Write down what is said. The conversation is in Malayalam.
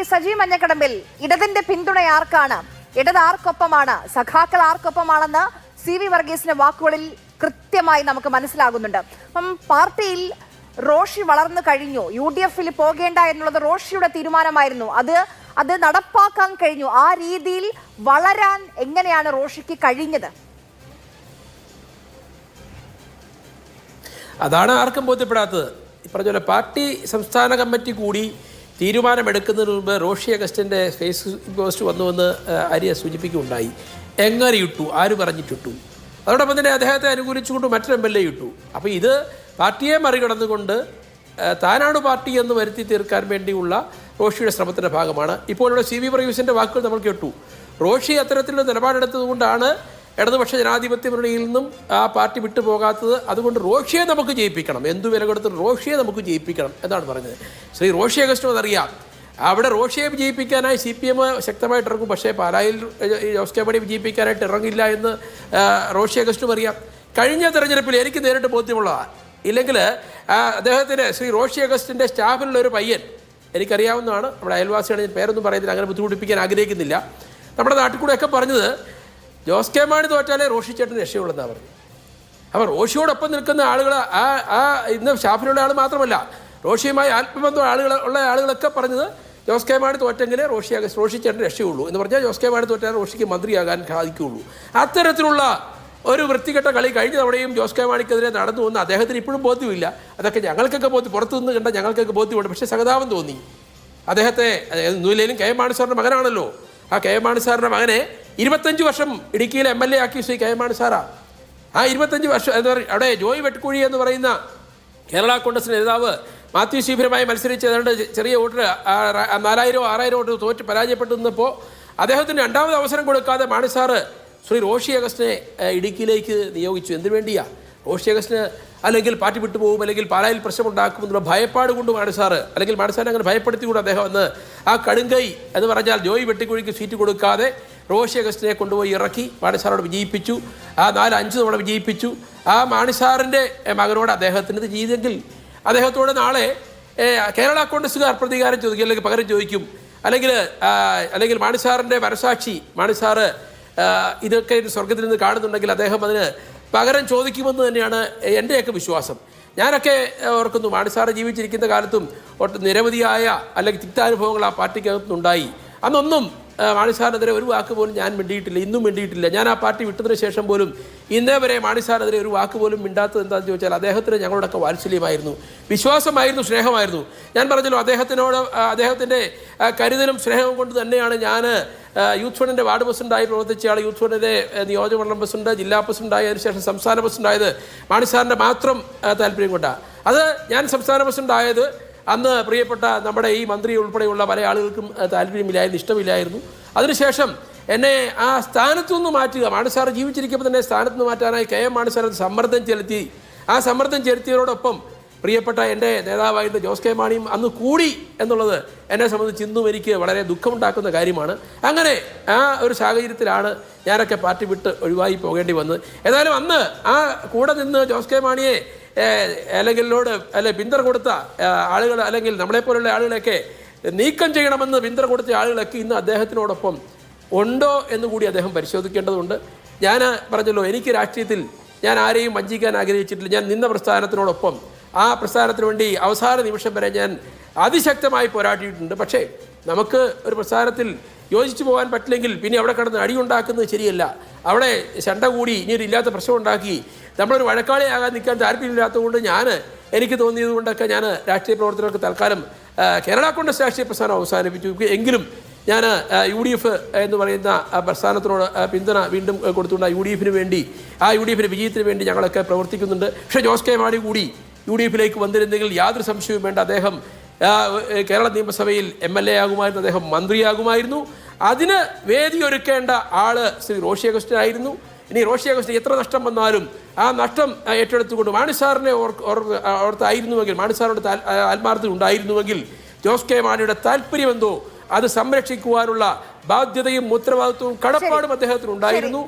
സജി മഞ്ഞക്കടമ്പിൽ ഇടതിന്റെ പിന്തുണ ആർക്കാണ്, ഇടത് ആർക്കൊപ്പമാണ്, സഖാക്കൾ ആർക്കൊപ്പമാണെന്ന് CV വർഗീസിന്റെ വാക്കുകളിൽ കൃത്യമായി നമുക്ക് മനസ്സിലാകുന്നുണ്ട്. അപ്പം പാർട്ടിയിൽ റോഷി വളർന്നു കഴിഞ്ഞു, UDF-ൽ പോകേണ്ട എന്നുള്ളത് റോഷിയുടെ തീരുമാനമായിരുന്നു. അത് നടപ്പാക്കാൻ കഴിഞ്ഞു. ആ രീതിയിൽ വളരാൻ എങ്ങനെയാണ് റോഷിക്ക് കഴിഞ്ഞത്? അതാണ് ആർക്കും ബോധ്യപ്പെടാത്തത്. ഈ പറഞ്ഞ പോലെ പാർട്ടി സംസ്ഥാന കമ്മിറ്റി കൂടി തീരുമാനമെടുക്കുന്നതിന് മുമ്പ് റോഷി അഗസ്റ്റിൻ്റെ ഫേസ്ബുക്ക് പോസ്റ്റ് വന്നുവെന്ന് ആര്യ സൂചിപ്പിക്കുകയുണ്ടായി. എങ്ങനെ ഇട്ടു, ആര് പറഞ്ഞിട്ടിട്ടു? അതോടൊപ്പം തന്നെ അദ്ദേഹത്തെ അനുകൂലിച്ചുകൊണ്ട് മറ്റൊരു MLA ഇട്ടു. അപ്പോൾ ഇത് പാർട്ടിയെ മറികടന്നുകൊണ്ട് താനാണ് പാർട്ടി എന്ന് വരുത്തി തീർക്കാൻ വേണ്ടിയുള്ള റോഷിയുടെ ശ്രമത്തിൻ്റെ ഭാഗമാണ്. ഇപ്പോൾ ഇവിടെ CV വർഗീസിൻ്റെ വാക്കുകൾ നമ്മൾ കേട്ടു. റോഷി അത്തരത്തിലുള്ള നിലപാടെടുത്തതുകൊണ്ടാണ് ഇടതുപക്ഷ ജനാധിപത്യ മുന്നണിയിൽ നിന്നും ആ പാർട്ടി വിട്ടുപോകാത്തത്. അതുകൊണ്ട് റോഷിയെ നമുക്ക് ജയിപ്പിക്കണം, എന്തു വില കൊടുത്ത് റോഷിയെ നമുക്ക് ജയിപ്പിക്കണം എന്നാണ് പറഞ്ഞത്. ശ്രീ റോഷി അഗസ്റ്റിനും അതറിയാം. അവിടെ റോഷിയെ വിജയിപ്പിക്കാനായി CPM ശക്തമായിട്ട് ഇറങ്ങും, പക്ഷേ പാലായിൽ ജോസ് കെ മാണി വിജയിപ്പിക്കാനായിട്ട് ഇറങ്ങില്ല എന്ന് റോഷി അഗസ്റ്റിനും അറിയാം. കഴിഞ്ഞ തെരഞ്ഞെടുപ്പിൽ എനിക്ക് നേരിട്ട് ബോധ്യമുള്ളതാണ്. ഇല്ലെങ്കിൽ അദ്ദേഹത്തിന് ശ്രീ റോഷി അഗസ്റ്റിൻ്റെ സ്റ്റാഫിലുള്ള ഒരു പയ്യൻ എനിക്കറിയാവുന്നതാണ്, നമ്മുടെ അയൽവാസിയാണ്, ഞാൻ പേരൊന്നും പറയുന്നില്ല, അങ്ങനെ ബുദ്ധിമുട്ടിപ്പിക്കാൻ ആഗ്രഹിക്കുന്നില്ല. നമ്മുടെ നാട്ടിൽ കൂടെയൊക്കെ പറഞ്ഞത് ജോസ് കെ മാണി തോറ്റാലേ റോഷി ചേട്ടന് രക്ഷയുള്ളതെന്നാണ് പറഞ്ഞത്. അപ്പോൾ റോഷിയോടൊപ്പം നിൽക്കുന്ന ആളുകൾ ഇന്ന് സ്റ്റാഫിലുള്ള ആൾ മാത്രമല്ല, റോഷിയുമായി ആത്മബന്ധം ഉള്ള ആളുകളൊക്കെ പറഞ്ഞത് ജോസ് കെ മാണി തോറ്റെങ്കിലേ റോഷി ചേട്ടന് രക്ഷയുള്ളൂ എന്ന് പറഞ്ഞാൽ ജോസ് കെ മാണി തോറ്റാൽ റോഷിക്ക് മന്ത്രിയാകാൻ സാധിക്കുകയുള്ളൂ. അത്തരത്തിലുള്ള ഒരു വൃത്തികെട്ട കളി കഴിഞ്ഞ തവണയും ജോസ് കെ മാണിക്കെതിരെ നടന്നു വന്ന് അദ്ദേഹത്തിന് ഇപ്പോഴും ബോധ്യമില്ല. അതൊക്കെ ഞങ്ങൾക്കൊക്കെ പുറത്തു നിന്ന് കണ്ട ഞങ്ങൾക്കൊക്കെ ബോധ്യമുണ്ട്. പക്ഷേ സഹതാപം തോന്നി അദ്ദേഹത്തെ. ഒന്നുമില്ലെങ്കിലും KM മാണി സാറിൻ്റെ മകനാണല്ലോ. ആ KM മാണി സാറിൻ്റെ മകനെ 25 വർഷം ഇടുക്കിയിലെ MLA ആക്കി ശ്രീ KM മാണി സാറാ. ആ 25 വർഷം എന്താ പറയുക, അവിടെ ജോയ് വെട്ടുക്കുഴി എന്ന് പറയുന്ന കേരള കോൺഗ്രസ് നേതാവ് മാത്യു ശീഭരമായി മത്സരിച്ച് ഏതാണ്ട് ചെറിയ വോട്ടിന് 4000-6000 വോട്ട് തോറ്റ് പരാജയപ്പെട്ടു നിന്നപ്പോൾ അദ്ദേഹത്തിന് രണ്ടാമത് അവസരം കൊടുക്കാതെ മാണി സാറ് ശ്രീ റോഷി അഗസ്റ്റിനെ ഇടുക്കിയിലേക്ക് നിയോഗിച്ചു. എന്തിനു വേണ്ടിയാ? റോഷി അഗസ്റ്റിന് അല്ലെങ്കിൽ പാർട്ടി വിട്ടുപോകും, അല്ലെങ്കിൽ പാലായിൽ പ്രശ്നമുണ്ടാക്കുമെന്നുള്ള ഭയപ്പാട് കൊണ്ട് മാണി സാറ്, അല്ലെങ്കിൽ മാണി സാറിനെ അങ്ങനെ ഭയപ്പെടുത്തിക്കൊണ്ട് അദ്ദേഹം വന്ന് ആ കടുങ്കൈ എന്ന് പറഞ്ഞാൽ ജോയ് വെട്ടിക്കുഴിക്ക് സീറ്റ് കൊടുക്കാതെ റോഷി അഗസ്റ്റിനെ കൊണ്ടുപോയി ഇറക്കി മാണി സാറോട് വിജയിപ്പിച്ചു. ആ 4-5 തവണ വിജയിപ്പിച്ചു. ആ മാണി സാറിൻ്റെ മകനോട് അദ്ദേഹത്തിന് ഇത് ചെയ്തെങ്കിൽ അദ്ദേഹത്തോട് നാളെ കേരള കോൺഗ്രസ്സുകാർ പ്രതികാരം ചോദിക്കും, അല്ലെങ്കിൽ പകരം ചോദിക്കും. അല്ലെങ്കിൽ മാണി സാറിൻ്റെ മനസാക്ഷി, മാണി സാറ് ഇതൊക്കെ സ്വർഗത്തിൽ നിന്ന് കാണുന്നുണ്ടെങ്കിൽ അദ്ദേഹം അതിന് പകരം ചോദിക്കുമെന്ന് തന്നെയാണ് എൻ്റെയൊക്കെ വിശ്വാസം. ഞാനൊക്കെ ഓർക്കുന്നു, മാണി സാറ് ജീവിച്ചിരിക്കുന്ന കാലത്തും നിരവധിയായ അല്ലെങ്കിൽ തിക്താനുഭവങ്ങൾ ആ പാർട്ടിക്കകത്തുനിന്നുണ്ടായി. അന്നൊന്നും മാണി സാറിനെതിരെ ഒരു വാക്ക് പോലും ഞാൻ മിണ്ടിയിട്ടില്ല, ഇന്നും മിണ്ടിയിട്ടില്ല. ഞാൻ ആ പാർട്ടി വിട്ടതിന് ശേഷം പോലും ഇന്നേ വരെ മാണി സാറിനെതിരെ ഒരു വാക്ക് പോലും മിണ്ടാത്തത് എന്താണെന്ന് ചോദിച്ചാൽ അദ്ദേഹത്തിന് ഞങ്ങളോടൊക്കെ വാത്സല്യമായിരുന്നു, വിശ്വാസമായിരുന്നു, സ്നേഹമായിരുന്നു. ഞാൻ പറഞ്ഞല്ലോ, അദ്ദേഹത്തിൻ്റെ കരുതലും സ്നേഹവും കൊണ്ട് തന്നെയാണ് ഞാൻ യൂത്ത് ഫണ്ടിൻ്റെ വാർഡ് പ്രസിഡൻ്റായി പ്രവർത്തിച്ച ആൾ, യൂത്ത് ഫണ്ടിൻ്റെ നിയോജകമണ്ഡലം പ്രസിഡന്റ്, ജില്ലാ പ്രസിഡൻ്റായി, അതിനുശേഷം സംസ്ഥാന പ്രസിഡൻ്റായത് മാണി സാറിൻ്റെ മാത്രം താല്പര്യം കൊണ്ടാണ്. അത് ഞാൻ സംസ്ഥാന പ്രസിഡൻ്റായത് അന്ന് പ്രിയപ്പെട്ട നമ്മുടെ ഈ മന്ത്രി ഉൾപ്പെടെയുള്ള പല ആളുകൾക്കും താല്പര്യമില്ലായിരുന്നു, ഇഷ്ടമില്ലായിരുന്നു. അതിനുശേഷം എന്നെ ആ സ്ഥാനത്തുനിന്ന് മാറ്റുക, മാണി സാർ ജീവിച്ചിരിക്കുമ്പോൾ തന്നെ സ്ഥാനത്തുനിന്ന് മാറ്റാനായി KM മാണി സാർ സമ്മർദ്ദം ചെലുത്തി. ആ സമ്മർദ്ദം ചെലുത്തിയതോടൊപ്പം പ്രിയപ്പെട്ട എൻ്റെ നേതാവായിട്ട് ജോസ് കെ മാണിയും അന്ന് കൂടി എന്നുള്ളത് എന്നെ സംബന്ധിച്ച് ഇന്നും എനിക്ക് വളരെ ദുഃഖമുണ്ടാക്കുന്ന കാര്യമാണ്. അങ്ങനെ ആ ഒരു സാഹചര്യത്തിലാണ് ഞാനൊക്കെ പാർട്ടി വിട്ട് ഒഴിവായി പോകേണ്ടി വന്നത്. ഏതായാലും അന്ന് ആ കൂടെ നിന്ന് ജോസ് കെ മാണിയെ പിന്തുണ കൊടുത്ത ആളുകൾ, അല്ലെങ്കിൽ നമ്മളെപ്പോലുള്ള ആളുകളെയൊക്കെ നീക്കം ചെയ്യണമെന്ന് പിന്തുണ കൊടുത്ത ആളുകളൊക്കെ ഇന്ന് അദ്ദേഹത്തിനോടൊപ്പം ഉണ്ടോ എന്ന് കൂടി അദ്ദേഹം പരിശോധിക്കേണ്ടതുണ്ട്. ഞാൻ പറഞ്ഞല്ലോ, എനിക്ക് രാഷ്ട്രീയത്തിൽ ഞാൻ ആരെയും വഞ്ചിക്കാൻ ആഗ്രഹിച്ചിട്ടില്ല. ഞാൻ നിന്ന പ്രസ്ഥാനത്തിനോടൊപ്പം ആ പ്രസ്ഥാനത്തിന് വേണ്ടി അവസാന നിമിഷം വരെ ഞാൻ അതിശക്തമായി പോരാടിയിട്ടുണ്ട്. പക്ഷേ നമുക്ക് ഒരു പ്രസ്ഥാനത്തിൽ യോജിച്ചു പോകാൻ പറ്റില്ലെങ്കിൽ പിന്നെ അവിടെ കിടന്ന് അടിയുണ്ടാക്കുന്നത് ശരിയല്ല. അവിടെ ശണ്ട കൂടി ഇനിയൊരു ഇല്ലാത്ത പ്രശ്നം ഉണ്ടാക്കി നമ്മളൊരു വഴക്കാളിയാകാൻ നിൽക്കാൻ താല്പര്യമില്ലാത്തതുകൊണ്ട് എനിക്ക് തോന്നിയതുകൊണ്ടൊക്കെ ഞാൻ രാഷ്ട്രീയ പ്രവർത്തനങ്ങൾക്ക് തൽക്കാലം കേരള കോൺഗ്രസ് രാഷ്ട്രീയ പ്രസ്ഥാനം അവസാനിപ്പിച്ചു. എങ്കിലും ഞാൻ UDF എന്ന് പറയുന്ന പ്രസ്ഥാനത്തിനോട് പിന്തുണ വീണ്ടും കൊടുത്തുകൊണ്ട് UDF-ന് വേണ്ടി, UDF-ന്റെ വിജയത്തിന് വേണ്ടി ഞങ്ങളൊക്കെ പ്രവർത്തിക്കുന്നുണ്ട്. പക്ഷേ ജോസ് കെ മാണി കൂടി UDF-ലേക്ക് വന്നിരുന്നെങ്കിൽ യാതൊരു സംശയവും വേണ്ട, അദ്ദേഹം കേരള നിയമസഭയിൽ MLA ആകുമായിരുന്നു, അദ്ദേഹം മന്ത്രിയാകുമായിരുന്നു. അതിന് വേദിയൊരുക്കേണ്ട ആള് ശ്രീ റോഷി അഗസ്റ്റിനായിരുന്നു. ഇനി റോഷി അഗസ്റ്റിന് എത്ര നഷ്ടം വന്നാലും ആ നഷ്ടം ഏറ്റെടുത്തുകൊണ്ട് മാണി സാറിനെ ഓർത്തായിരുന്നുവെങ്കിൽ, മാണി സാറിനോട് ആത്മാർത്ഥത ഉണ്ടായിരുന്നുവെങ്കിൽ ജോസ് കെ മാണിയുടെ താല്പര്യമെന്തോ അത് സംരക്ഷിക്കുവാനുള്ള ബാധ്യതയും ഉത്തരവാദിത്വവും കടപ്പാടും അദ്ദേഹത്തിന് ഉണ്ടായിരുന്നു.